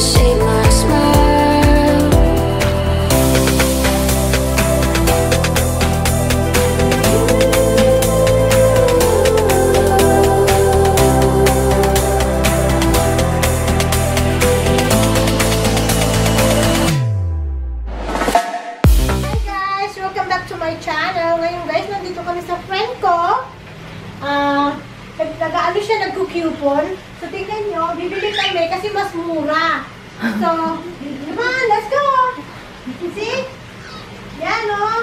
see my smile. Hi guys! Welcome back to my channel. Ngayon guys, nandito kami sa friend ko. Nag-ano siya, nag-coupon. So, tingnan nyo, bibili kami kasi mas mura. So, diba? Let's go! See? Yan, no?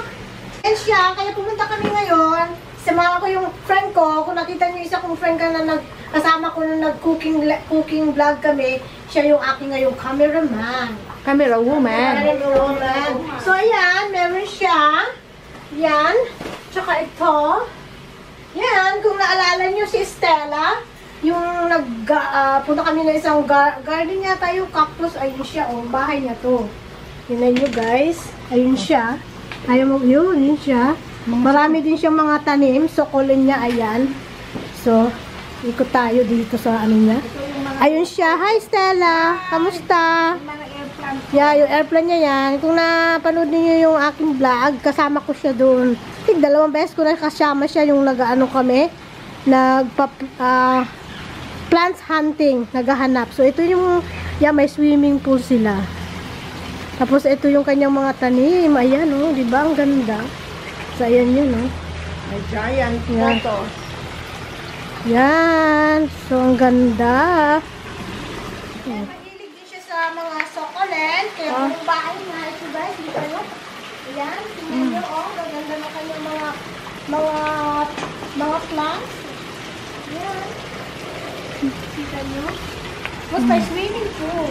Yan siya, kaya pumunta kami ngayon. Samahan ko yung friend ko. Kung nakita nyo isa kong friend ka na kasama ko nung nag-cooking vlog kami, siya yung aking ngayong cameraman. Camera woman. So, ayan, meron siya. Yan. Tsaka ito. Yan, kung naalala nyo si Stella, yung punta kami na isang garden yata yung cactus, ayun siya, oh, bahay niya to. Yun nyo guys, ayun siya. Ayun, yun siya. Marami din siyang mga tanim, so kulin niya, ayan. So, ikot tayo dito sa ano niya. Ayun siya, hi Stella, kamusta? Yeah, yung airplane niya yan. Kung napanood niyo yung aking vlog, kasama ko siya doon. Dalawang beses ko na kasama siya yung nag-ano kami, plants hunting, naghahanap. So ito yung, yeah, may swimming pool sila. Tapos ito yung kanyang mga tanim. Ayan, oh, di ba? Ang ganda. So ayan yun, oh. Ay, giant photo. Yan. So ang ganda. Mahilig din siya sa mga succulent. Kaya yung bahay na ito guys, di ba yun? Ayan, tingnan nyo, oh, maganda na kanyang mga plants. Ayan. Kita nyo? Tapos may swimming pool.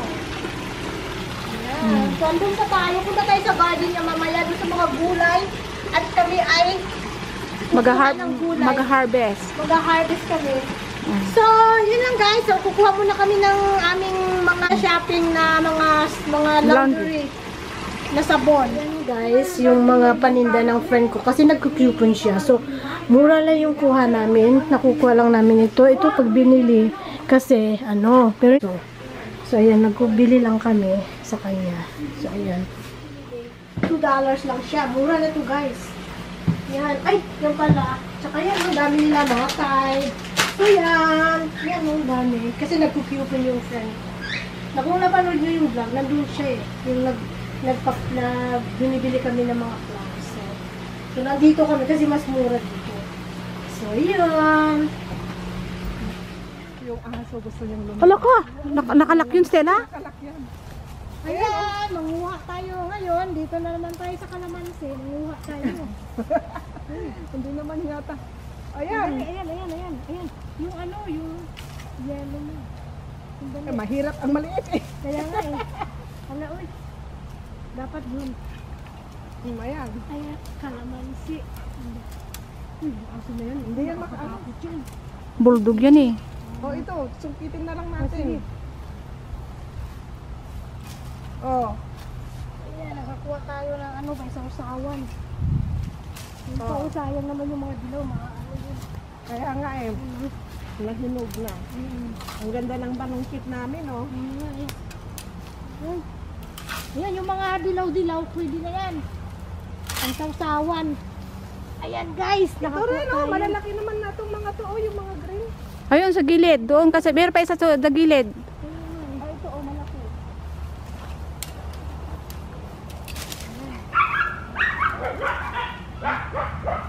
Ayan. So, andun sa tayo. Punta tayo sa garden niya mamaya doon sa mga gulay. At kami ay mag-harvest. Mag-harvest kami. So, yun lang guys. So, kukuha muna kami ng aming mga shopping na mga laundry na sabon. Yan guys, yung mga paninda ng friend ko kasi nagko-coupon siya. So, mura lang yung kuha namin. Nakukuha lang namin ito. Ito pag binili kasi ano, pero ito. So, ayan, nagkubili lang kami sa kanya. So, ayan. $2 lang siya. Mura na to guys. Yan. Ay, yan pala. Tsaka yan, ang dami nila mga Tide. So, yan. Yan, ang dami. Kasi nagko-coupon yung friend. Kung napanood nyo yung vlog, nandun siya eh. Yung binibili kami ng mga plants. So, nandito kami kasi mas mura dito. So, yun. Yung aso gusto niyang lumabas. Hala ka! Nakalak yun, Stella? Nakalak yan. Ayan, manguha tayo ngayon. Dito na naman tayo sa Kalamansi. Manguha tayo. Hindi naman yata. Ayan. Ayan. Yung ano, yung yellow na. Eh, mahirap ang maliit eh. Kaya nga eh. Hala, uy. Dapat yun. Ayan. Ayan, Kalamansi. Aso na yan. Hindi yan makaano. Bulldog yan eh. Oh, ito. Sungkitin na lang natin. Oh. Ayan, nakakuha tayo ng ano, may sausawan. Yung pausayang naman yung mga dilaw, mga ano yun. Kaya nga eh. Nahinog na. Ang ganda ng banungkit namin, oh. Ayan, yung mga dilaw-dilaw, pwede na yan. Ang sausawan. Ayan guys, Ito rin, oh. Malalaki naman na itong mga to, oh. Yung mga green. Ayun sa gilid. Doon kasi. Meron pa isa sa gilid. Ay, ito, oh, malaki.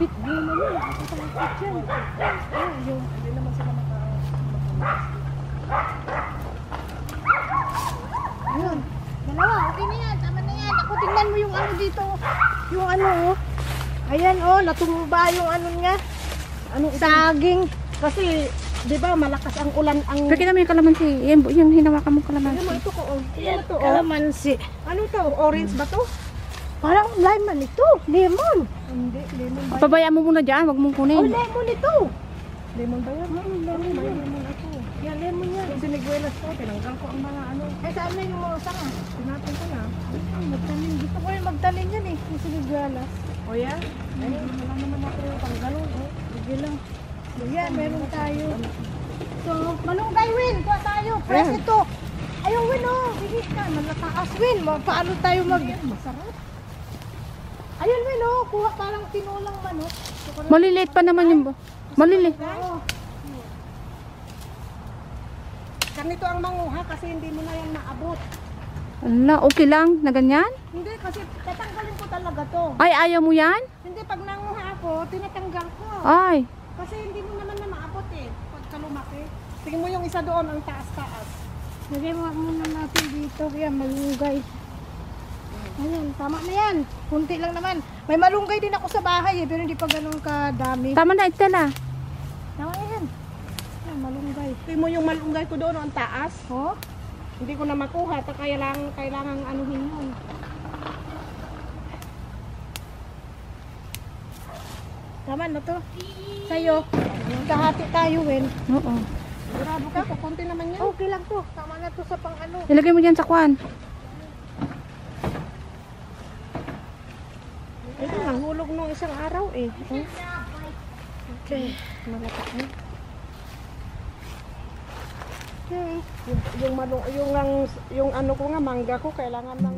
Pitbull na yun. Nakakatakot yan. Hindi naman sila Ayun. Dalawa, okay na yan. Tama na yan. Ako, tingnan mo yung ano dito. Yung ano, oh. Ayan, oh. Natumba yung ano nga. Saging. Kasi, di ba, malakas ang ulan. Pakita mo yung kalamansi. Yung hinawakan mong kalamansi. Ano ito ko, oh. Ano to, oh? Kalamansi. Ano to? Orange ba to? Parang lemon ito. Lemon. Hindi, lemon ba? Pabayaan mo muna dyan. Huwag mong Oh, kunin. lemon ito. Lemon ba yan? Lemon May yan. lemon ako. Yan, lemon yan. Yung siniguelas ko, tinanggal ko ang mga ano. Eh, saan na yung mga sanga? Tinapin ko na. Magtanim. Gusto ko yung magtanim yan eh. Yung sinigwalas. O yan? Ay, wala naman ako yung panggalon, oh. Sige lang. Yan, meron tayo. So, malunggay, Win. Kuha tayo. Press ito. Ayaw, Win, oh. Sige. Mainit ka, malataas, Win. Paano tayo masarap? Ayun, Win, oh. Kuha parang tinulang manok. Maliliit pa naman yung... Maliliit. Oo. Ganito ang manguha kasi hindi mo na yan maabot. Ala, okay lang na ganyan? Hindi, kasi tatanggalin ko talaga to. Ay, ayaw mo yan? Hindi, pag nanguha ako, tinatanggal ko. Ay, Kasi hindi mo naman na maabot eh. Pagka lumaki. Tingin mo yung isa doon, ang taas-taas. Lagay mo muna natin dito. Yan, malunggay. Ayan, tama na yan. Kunti lang naman. May malunggay din ako sa bahay eh, pero hindi pa ganun kadami. tama na Estela. Tama na yan. Yan, malunggay. Tingin mo yung malunggay ko doon, ang taas. Oh? Hindi ko na makuha. Kailangan anuhin yun. Tama na to. Sa'yo. Kahati tayo, Wen. Oo. Sigurado ka, kukunti naman yan. Okay lang to. Tama na to sa pang ano. Ilagay mo dyan sa kwan. Ito, nahulog nung isang araw eh. Okay. Malaki eh. Okay. Yung ano ko nga, mangga ko, kailangan ng